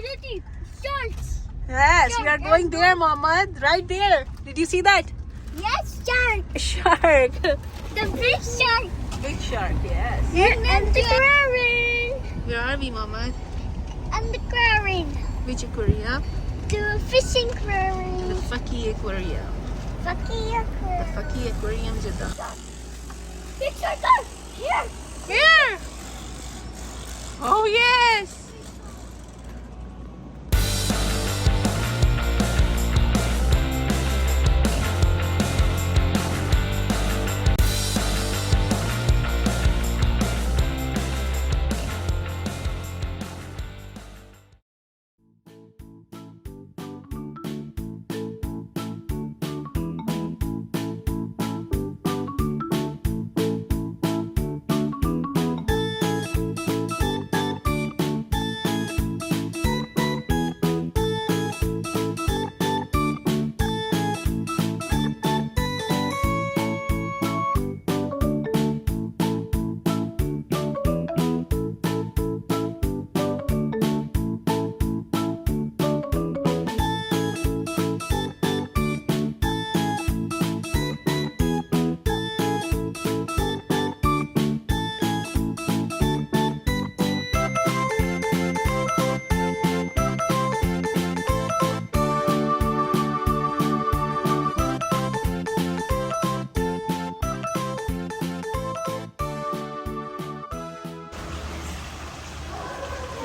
Daddy, sharks. Yes, we are going there, Mohammed. Right there. Did you see that? Yes, shark. Shark. The big shark. Big shark, yes. And the aquarium. Where are we, Mohammed? And the aquarium. Which aquarium? The fishing aquarium. The FAKIEH Aquarium. FAKIEH The Aquarium. FAKIEH Aquarium Jeddah. Big shark. Here. Here! Oh, yes!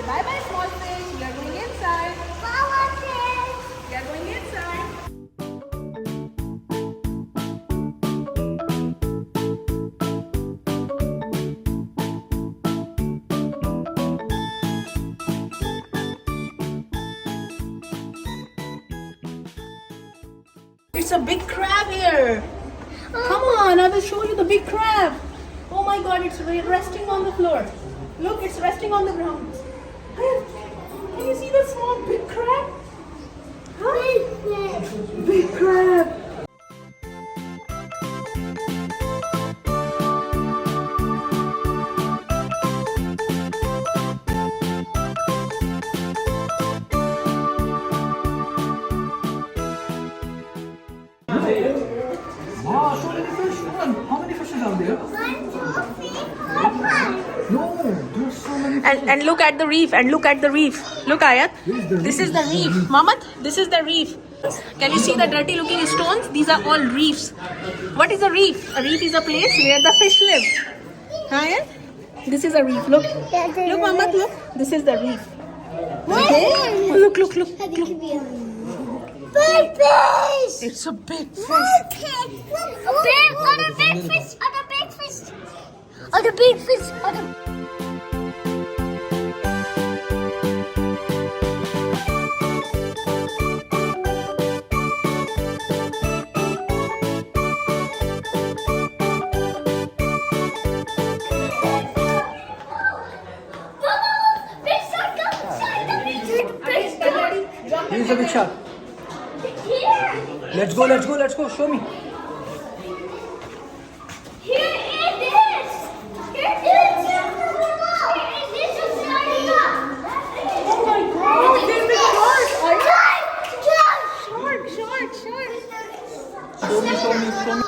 Bye bye, small fish. We are going inside. Follow this. We are going inside. It's a big crab here. Come on, I will show you the big crab. Oh my god, it's resting on the floor. Look, it's resting on the ground. Can you see the small big crab? Huh? Big crab. Wow, so many fish. How many fishes are there? 1, 2, 3, 4, 5. No, there's so many fishes. And look at the reef, and look at the reef. Look, Ayat. This This is is the the reef. Mohammed, this is the reef. Can you see the dirty looking stones? These are all reefs. What is a reef? A reef is a place where the fish live. Ayat? This is a reef. Look. Look, Mohammed, look. This is the reef. Okay? Look, look, look. Big fish. It's a big fish. Other big fish. Other big fish. Other big fish. Other. Here's the big shark. Let's go, let's go, let's go. Show me. Here it is. Here it is. Oh my god, there's the shark. Shark. Shark, shark, shark. Show me, show me, show me.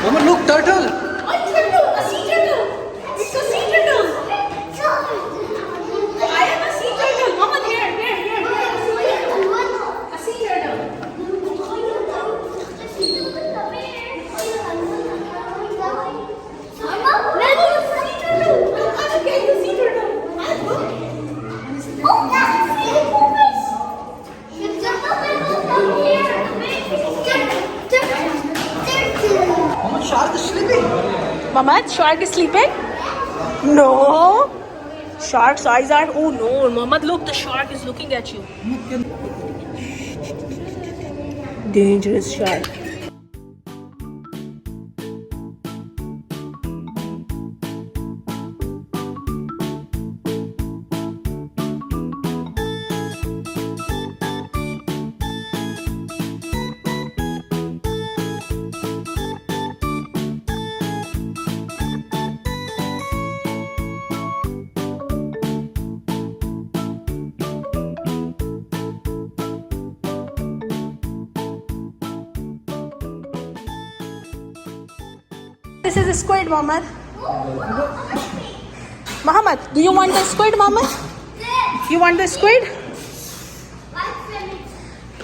Mama, look, turtle. A sea turtle. It's a sea turtle. I am a sea turtle. Mama, here. A sea turtle. Mama, shark is sleeping. Mama, shark is sleeping? No. Shark's eyes are... Oh no, Mama, look, the shark is looking at you. Dangerous shark. This is a squid, Mohammed. Mohammed, do you want the squid, Mohammed? You want the squid?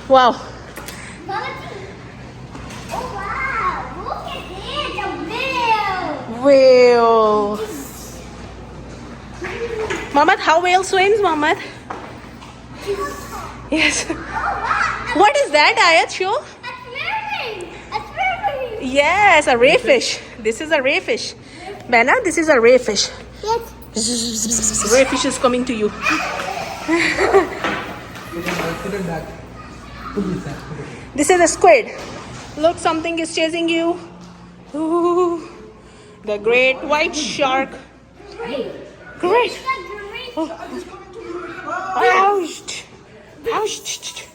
Wow. Oh wow! Look at this, a whale. Whale. Mohammed, how whale swims, Mohammed? Yes. What is that, Ayat? Show. Yes, a ray fish. This is a ray fish. Bana, this is a ray fish. Yes. Ray fish is coming to you. This is a squid. Look, something is chasing you. Ooh, the great white shark. Great. Oh. Ouch. Ouch.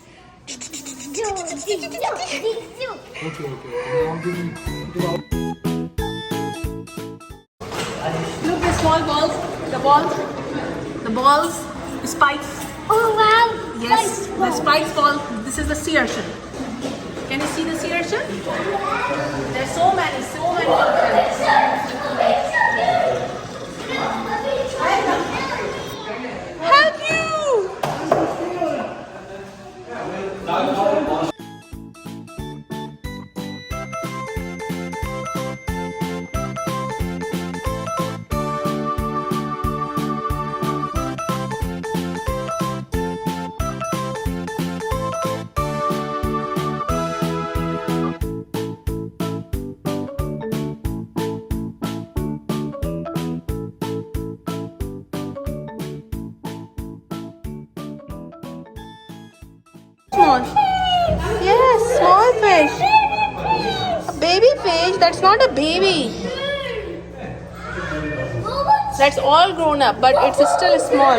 Look, the small balls. The balls, spikes. Oh wow! Yes, the spikes ball. This is the sea urchin. Can you see the sea urchin? There's so many of them. Help you! Small. Yes, small fish. A baby fish. That's not a baby. That's all grown up, but it's still small.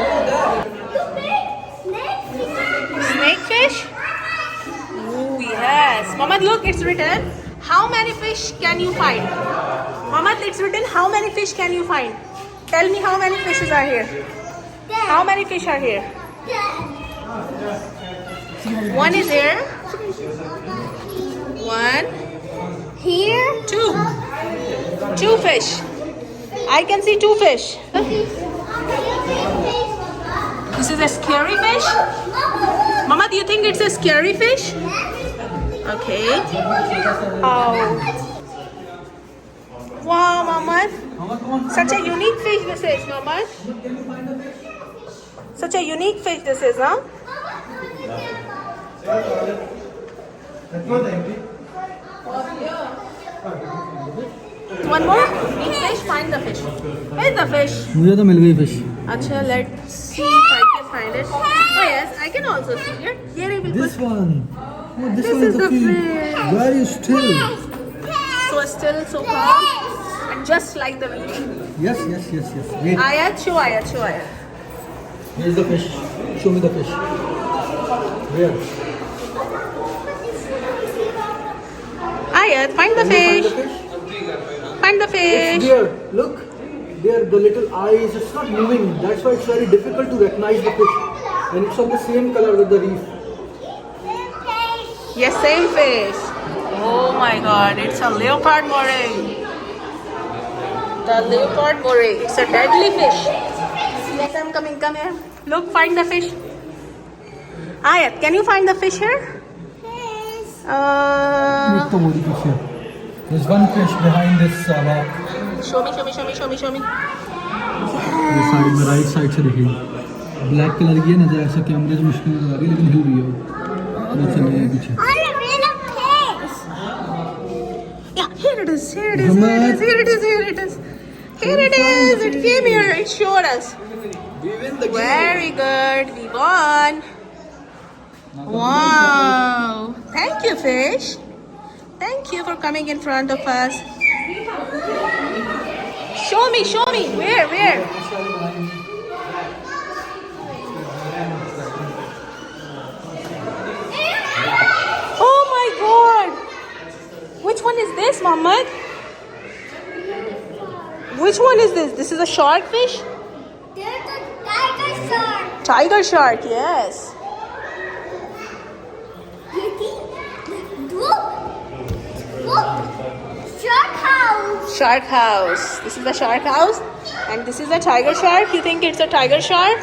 Snake fish? Oh, yes. Mama, look, it's written. How many fish can you find? Mama, it's written. How many fish can you find? Tell me how many fishes are here. How many fish are here? One is here. One. Here. Two. Two fish. I can see two fish. This is a scary fish. Mama, do you think it's a scary fish? Okay. Oh. Wow, Mama. Such a unique fish this is, Mama. Such a unique fish this is, huh? One more? Need fish? Find the fish. Where's the fish? मुझे तो मिल गई fish. Acha, let's see if I can find it. Oh yes, I can also see it. Here we will This put. one. Oh, this This one is is the the fish. fish. Very still. So still, so calm, and just like the video. Yes. Wait. Ayat, show Ayat, show Ayat. Where's the fish? Show me the fish. Where? Ayat, find the Can you fish. find the fish? Find the It's fish. there. Look. There, the little eyes. It's not moving. That's why it's very difficult to recognize the fish. And it's of the same color with the reef. Yes, same fish. Oh my God, it's a leopard moray. The leopard moray. It's a deadly fish. Yes, I'm coming. Come here. Look, find the fish. Ayat, can you find the fish here? There's one fish behind this rock. Show me. ये side में right side से देखिए black colour की है नजर ऐसा कैमरे से मुश्किल नजर आ रही है लेकिन हिल रही है वो चल रही है पीछे Yeah, here it is. Here it is. Mohammed. Here it is. It came here. It showed us. We win the Very good. We won. Wow. Thank you, fish. Thank you for coming in front of us. Show me, show me. Where? Oh my God. Which one is this, Mohammed? Which one is this? This is a shark fish? There's a tiger shark. Tiger shark, yes. Look, shark house. Shark house. This is the shark house. And this is a tiger shark. You think it's a tiger shark?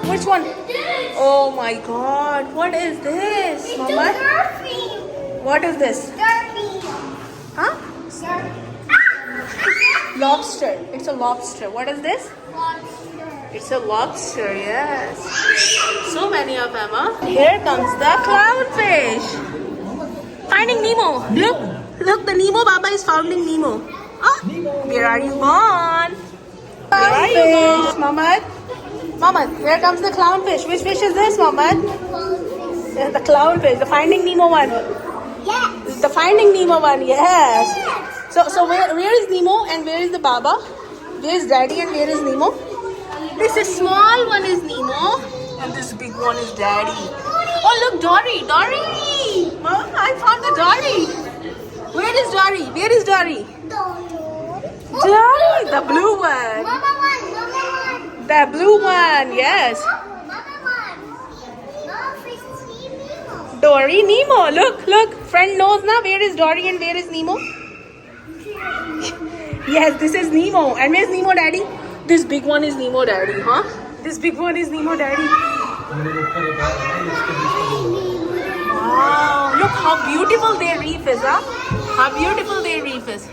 Which one? Oh my God. What is this, It's Mama? a dolphin. What is this? Dolphin. Huh? Lobster. It's a lobster. What is this? Lobster. It's a lobster, yes. So many of them, huh? Here comes the clownfish. Finding Nemo. Look, the Nemo Baba is finding Nemo. Oh, where are you gone? Where are you gone, Mamad? Mamad, here comes the clownfish. Which fish is this, Mamad? The clownfish, the Finding Nemo one. Yes. The Finding Nemo one, yes. So where is Nemo and where is the Baba? Where is Daddy and where is Nemo? This is small one is Nemo and this big one is Daddy. Oh look, Dory! Mama, I found the Dory. Where is Dory? Where is Dory? Dory, the blue one. Mama one. The blue one, yes. Mama one. No, fish see Nemo. Dory, Nemo. Look. Friend knows now where is Dory and where is Nemo. Yes, this is Nemo. And where's Nemo Daddy? This big one is Nemo Daddy, huh? This big one is Nemo Daddy. Wow, look how beautiful their reef is, huh? How beautiful their reef is.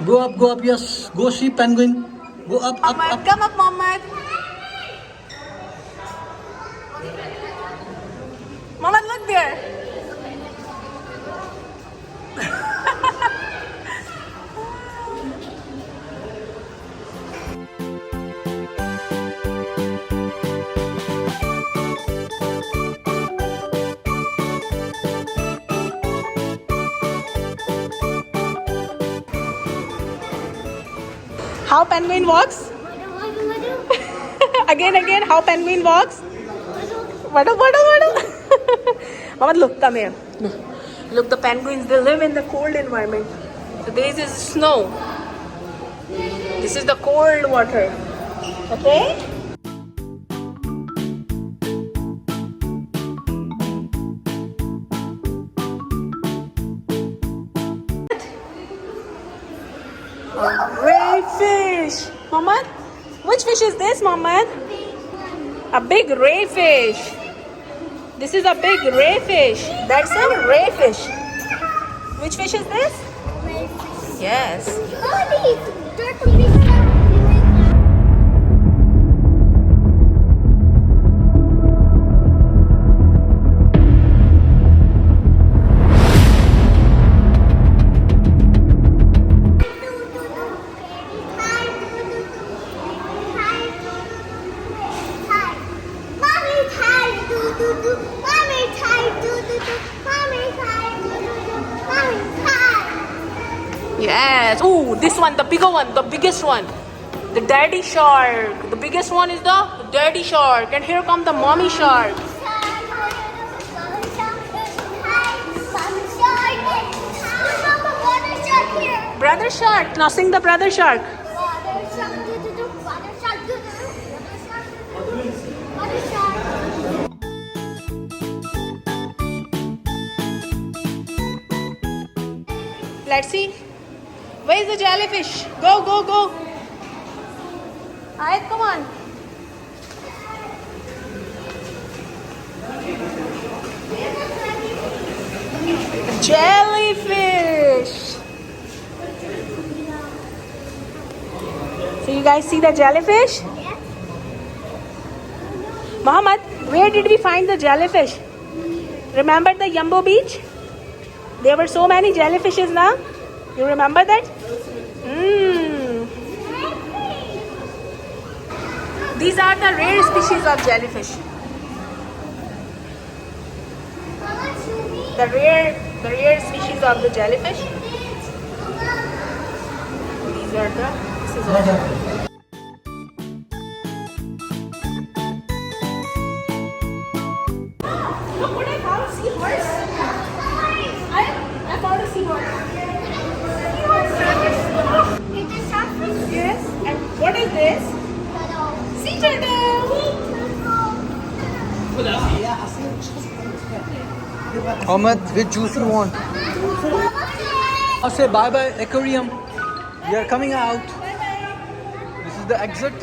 Go up, yes. Go see penguin. Go up. Mohammed, come up, Mohammed. Mohammed, look there. How penguin walks? Again, how penguin walks? Waddle. Mama, look, come here. Look, the penguins, they live in the cold environment. So this is snow. This is the cold water. Okay? Ray fish. Mama, which fish is this, Mama? A big ray fish. This is a big ray fish. That's a ray fish. Which fish is this? Yes. Yes. Oh, this one, the bigger one, the biggest one. The daddy shark. The biggest one is the daddy shark. And here come the mommy shark. Brother shark. Now sing the brother shark. Let's see. Where's the jellyfish? Go. Ayat, come on. Jellyfish. Do you guys see the jellyfish? Mohammed, where did we find the jellyfish? Remember the Yumbo beach? There were so many jellyfishes now. You remember that? These are the rare species of jellyfish. The rare species of the jellyfish. These are this is all. Look what I found, a seahorse. I found a seahorse. It's a sharkfish. Yes. And what is this? Sea turtle. Ahmed, which juice you want? I'll say bye bye aquarium. We are coming out. This is the exit.